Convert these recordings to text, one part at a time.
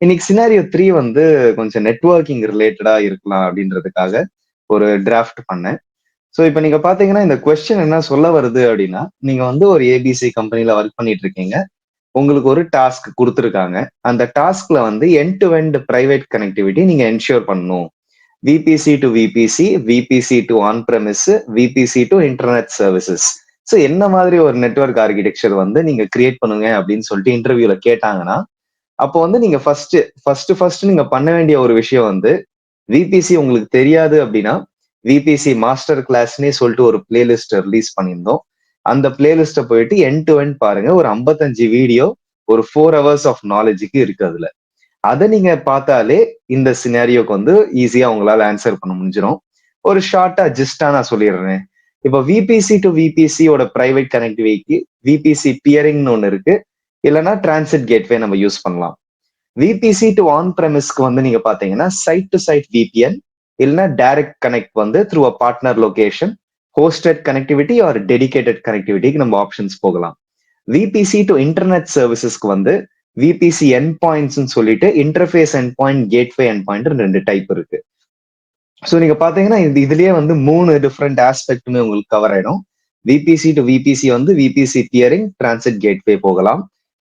இன்னைக்கு சினாரியோ 3 வந்து கொஞ்சம் நெட்வொர்க்கிங் ரிலேட்டடா இருக்கலாம் அப்படின்றதுக்காக ஒரு டிராஃப்ட் பண்ணேன். ஸோ இப்ப நீங்க பாத்தீங்கன்னா இந்த கொஸ்டின் என்ன சொல்ல வருது அப்படின்னா, நீங்க வந்து ஒரு ஏபிசி கம்பெனில ஒர்க் பண்ணிட்டு இருக்கீங்க. உங்களுக்கு ஒரு டாஸ்க் குடுத்துருக்காங்க. அந்த டாஸ்க்ல வந்து end to end private connectivity நீங்க என்ஷூர் பண்ணணும். VBC to VBC, VBC to on premise, VBC to internet services. So என்ன மாதிரி ஒரு நெட்வொர்க் ஆர்கிடெக்சர் வந்து நீங்க கிரியேட் பண்ணுங்க அப்படின்னு சொல்லிட்டு இன்டர்வியூல கேட்டாங்கன்னா, அப்போ வந்து நீங்க ஃபர்ஸ்ட் நீங்க பண்ண வேண்டிய ஒரு விஷயம் வந்து, விபிசி உங்களுக்கு தெரியாது அப்படின்னா, விபிசி மாஸ்டர் கிளாஸ்னே சொல்லிட்டு ஒரு பிளேலிஸ்ட் ரிலீஸ் பண்ணியிருந்தோம். அந்த பிளேலிஸ்ட போயிட்டு எண்ட் டு எண்ட் பாருங்க. ஒரு 55 வீடியோ, ஒரு 4 ஹவர்ஸ் ஆஃப் நாலேஜ்க்கு இருக்கு அதுல. அத நீங்க பார்த்தாலே இந்த சினாரியோக்கு வந்து ஈஸியா உங்களால ஆன்சர் பண்ண முடிஞ்சிரும். ஒரு ஷார்ட்டா ஜிஸ்டா நான் சொல்லிடுறேன். இப்போ விபிசி டு விபிசி ஓட பிரைவேட் கனெக்டிவிட்டிக்கு விபிசி பியரிங்னு ஒண்ணு இருக்கு. இல்லைன்னா டிரான்சிட் கேட்வே நம்ம யூஸ் பண்ணலாம். விபிசி டு ஆன் பிரமிஸ்க்கு வந்து நீங்க பாத்தீங்கன்னா சைட் டு சைட் விபிஎன் இல்லைன்னா டைரக்ட் கனெக்ட் வந்து through a partner location, hosted connectivity or dedicated கனெக்டிவிட்டிக்கு நம்ம ஆப்ஷன்ஸ் போகலாம். விபிசி டு இன்டர்நெட் சர்வீசஸ்க்கு வந்து விபிசி என் பாயிண்ட்ஸ் சொல்லிட்டு interface endpoint, gateway endpoint 2 type இருக்கு. ஸோ நீங்க பாத்தீங்கன்னா இதுலயே வந்து 3 டிஃப்ரெண்ட் ஆஸ்பெக்ட்டுமே உங்களுக்கு கவர் ஆயிடும். விபிசி டு விபிசி வந்து விபிசி பியரிங், டிரான்சிட் கேட்வே போகலாம்.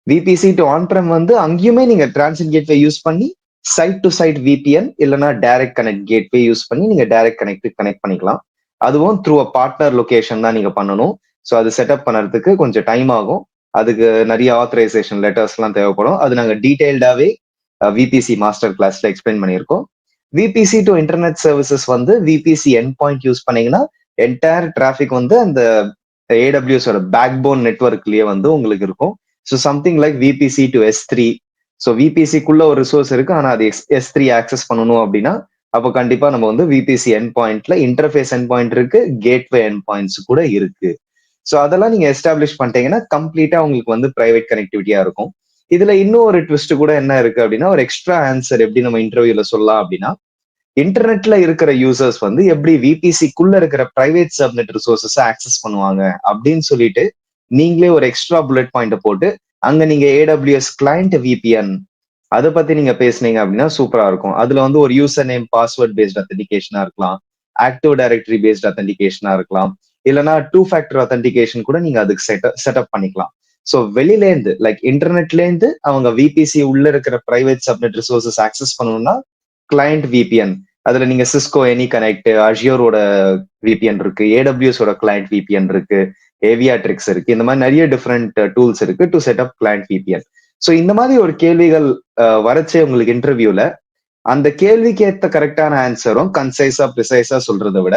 விபிசி டு ஆன்-பிரம் வந்து அங்கேயுமே நீங்க டிரான்சிட் கேட்வே யூஸ் பண்ணி சைட் டு சைட் விபிஎன் இல்லைன்னா டைரக்ட் கனெக்ட் கேட்வே யூஸ் பண்ணி நீங்க டைரக்ட் கனெக்ட் பண்ணிக்கலாம். அதுவும் த்ரூ அ பார்ட்னர் லொகேஷன் தான் நீங்க பண்ணணும். ஸோ அது செட்டப் பண்ணுறதுக்கு கொஞ்சம் டைம் ஆகும். அதுக்கு நிறைய ஆத்தரைசேஷன் லெட்டர்ஸ் எல்லாம் தேவைப்படும். அது நாங்க டீடைல்டாவே விபிசி மாஸ்டர் கிளாஸ்ல எக்ஸ்பிளைன் பண்ணியிருக்கோம். விபிசி டு இன்டர்நெட் சர்வீசஸ் வந்து விபிசி என் பாயிண்ட் யூஸ் பண்ணீங்கன்னா என்டையர் டிராபிக் வந்து அந்த ஏடபிள்யூஎஸோட பேக் போன் நெட்ஒர்க்லயே வந்து உங்களுக்கு இருக்கும். So something like VPC to S3. So விபிசிக்குள்ள ஒரு ரிசோர்ஸ் இருக்கு, ஆனா அது S3 ஆக்சஸ் பண்ணணும் அப்படின்னா அப்போ கண்டிப்பா நம்ம வந்து விபிசி என் பாயிண்ட்ல இன்டர்ஃபேஸ் என் பாயிண்ட் இருக்கு, கேட்வே என் பாயிண்ட்ஸ் கூட இருக்கு. ஸோ அதெல்லாம் நீங்க எஸ்டாப்ளிஷ் பண்ணிட்டீங்கன்னா கம்ப்ளீட்டா உங்களுக்கு வந்து பிரைவேட் கனெக்டிவிட்டியா இருக்கும். இதுல இன்னும் ஒரு ட்விஸ்ட் கூட என்ன இருக்கு அப்படின்னா, ஒரு எக்ஸ்ட்ரா ஆன்சர் எப்படி நம்ம இன்டர்வியூல சொல்லலாம் அப்படின்னா, இன்டர்நெட்ல இருக்கிற யூசர்ஸ் வந்து எப்படி விபிசிக்குள்ள இருக்கிற பிரைவேட் சப்நெட் ரிசோர்சஸ் ஆக்சஸ் பண்ணுவாங்க அப்படின்னு சொல்லிட்டு நீங்களே ஒரு எக்ஸ்ட்ரா புல்லட் பாயிண்ட் போட்டு அங்க நீங்க ஏடபிள்யூஎஸ் கிளைண்ட் விபிஎன் அதை பத்தி நீங்க பேசுனீங்க அப்படின்னா சூப்பரா இருக்கும். அதுல வந்து ஒரு யூசர் நேம் பாஸ்வேர்ட் பேஸ்ட் அத்தன்டிகேஷனா இருக்கலாம், ஆக்டிவ் டைரக்டரி பேஸ்ட் அத்தன்டிகேஷனா இருக்கலாம், இல்லைன்னா 2 ஃபேக்டர் அத்தன்டிகேஷன் கூட நீங்க அதுக்கு செட்டப் பண்ணிக்கலாம். ஸோ வெளியில இருந்து லைக் இன்டர்நெட்ல இருந்து அவங்க விபிசி உள்ள இருக்கிற பிரைவேட் சப்நெட் ரிசோர்சஸ் ஆக்சஸ் பண்ணணும்னா கிளைண்ட் விபிஎன், அதுல நீங்க சிஸ்கோ எனி கனெக்ட், அஷியோரோட விபிஎன் இருக்கு, ஏடபிள்யூஎஸோட கிளைண்ட் விபிஎன் இருக்கு, ஏவியாட்ரிக்ஸ் இருக்கு. இந்த மாதிரி நிறைய டிஃப்ரெண்ட் டூல்ஸ் இருக்கு to set up client VPN. So இந்த மாதிரி ஒரு கேள்விகள் வரச்சே உங்களுக்கு இன்டர்வியூல அந்த கேள்விக்கு ஏற்ற கரெக்டான ஆன்சரும் கன்சைஸா ப்ரிசைஸா சொல்றதை விட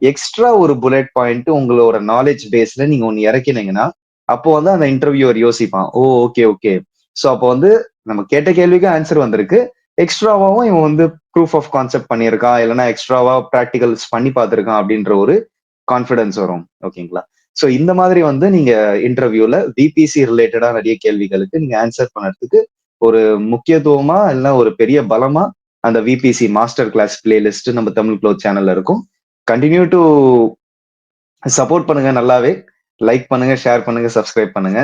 எக்ஸ்ட்ரா ஒரு புல்லட் பாயிண்ட் உங்களோட நாலேஜ் பேஸ்ல நீங்க ஒன்னு இறக்கினீங்கன்னா அப்போ வந்து அந்த இன்டர்வியூவர் யோசிப்பான், ஓ ஓகே ஓகே, ஸோ அப்போ வந்து நம்ம கேட்ட கேள்விக்கு ஆன்சர் வந்திருக்கு, எக்ஸ்ட்ராவாவும் இவன் வந்து ப்ரூஃப் ஆஃப் கான்செப்ட் பண்ணியிருக்கான், இல்லைன்னா எக்ஸ்ட்ராவா ப்ராக்டிகல்ஸ் பண்ணி பார்த்திருக்கான் அப்படின்ற ஒரு கான்ஃபிடன்ஸ் வரும். ஓகேங்களா? ஸோ இந்த மாதிரி வந்து நீங்க இன்டர்வியூல விபிசி ரிலேட்டடா நிறைய கேள்விகளுக்கு நீங்க ஆன்சர் பண்ணறதுக்கு ஒரு முக்கியத்துவமா இல்லைன்னா ஒரு பெரிய பலமா அந்த விபிசி மாஸ்டர் கிளாஸ் பிளேலிஸ்ட் நம்ம தமிழ் க்ளோத் சேனல்ல இருக்கும். கண்டினியூ டு சப்போர்ட் பண்ணுங்க, நல்லாவே லைக் பண்ணுங்க, ஷேர் பண்ணுங்க, சப்ஸ்கிரைப் பண்ணுங்க.